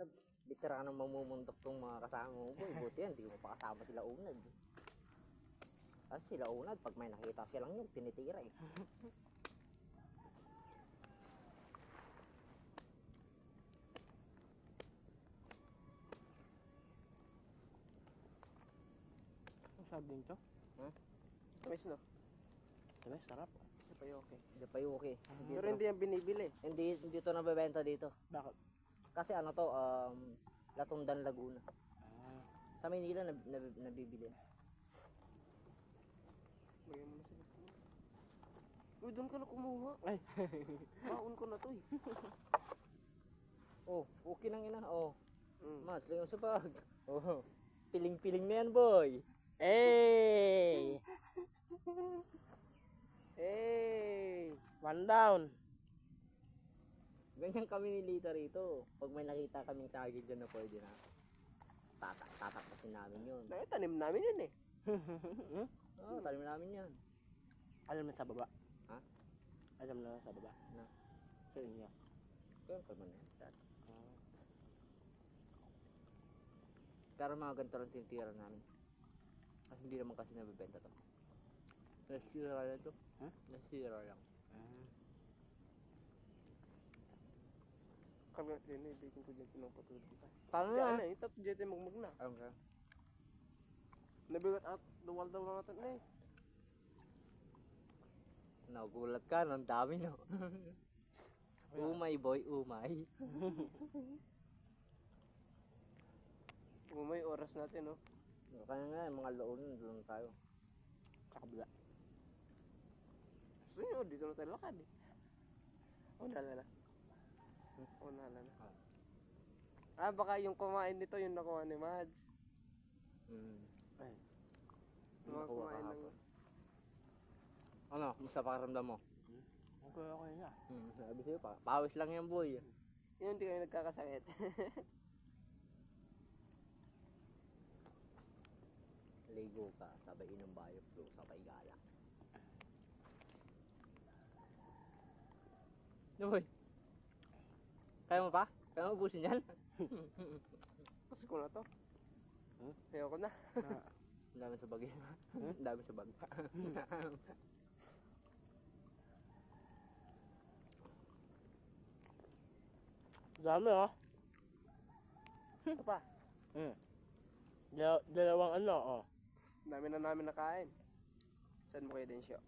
na veteranong mamumundok tong mga kasama mo boy. Buti yan, hindi mo pa kasama sila unad. Kasi sila unad, pag may nakita silang yun, tinitira eh. Sabi nito? Tamis no? Sabi, sarap. Hindi pa yung okay. Hindi pa yung okay. Pero hindi yan binibili. Hindi to nabebenta dito. Bakit? Kasi ano to, Latundan, Laguna. Ah, Sa Maynila nabibili. Bagay mo na sila. Uy, doon ka na kumuha. ay, Baon ko na to eh. Oh, okay nang ina. Oh, Mm. mas lang sa bag. Oh, piling-piling na yan boy. hey! Hey! One down. Ganyan kami ni Lita rito. Pag may nakita kaming saging dyan na pwede na, tatapasin namin yun. Tanim namin yun eh. Oo, tanim namin yan. Alam na sa baba. Ha? Alam na sa baba. Na? Sa inyo. Kaya pa man yan. Ah. Pero mga ganito lang tinitira namin. Kasi hindi naman kasi nabibenta to. Nasira lang to. Ha? Nasira lang. Ah. Kami din eh, bacon ko dyan pinapatulog pa. Paano Diyan na? na, ito dyan magmag na. Alam ka? Nabigat out the wall daw natin na eh. Nagulat ka, ang dami no. Umay boy, umay. Kung may oras natin no. Kaya nga, mga doon tayo. Kakabila. Gusto nyo, dito na tayo lakad eh. Unala na. Unala na. Ah, baka yung kumain nito yung nakuha ni Mads. Ay, Yung mga Nakuha kumain ng... kahapon. Ano, musta pakiramdam mo? okay na. Sabi sa'yo, pawis lang yan boy. Yun, hindi kami nagkakasakit. Ligo ka, sabay inom bioflow, sabay gala. No boy. Kaya mo pa? Kaya mo ubusin yan? Kasi ko na to. Hmm? Ayoko na. Ang dami sa bag yan. Ang dami sa bag. Dami oh. Ito pa. Dalawang ano oh. Dami na namin nakain. Saan mo kayo din siya?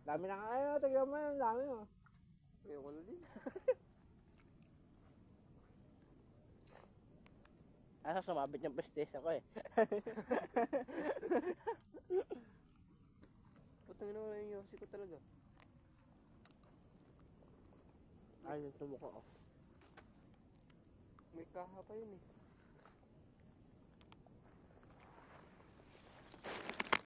Dami na kayo, tignan mo yan, dami oh. Ayoko na din. Asa sumabit yung prestige ako eh. Putang ina wala yung yosi ko talaga. Ay, yung sumuko oh. May kaha pa yun eh.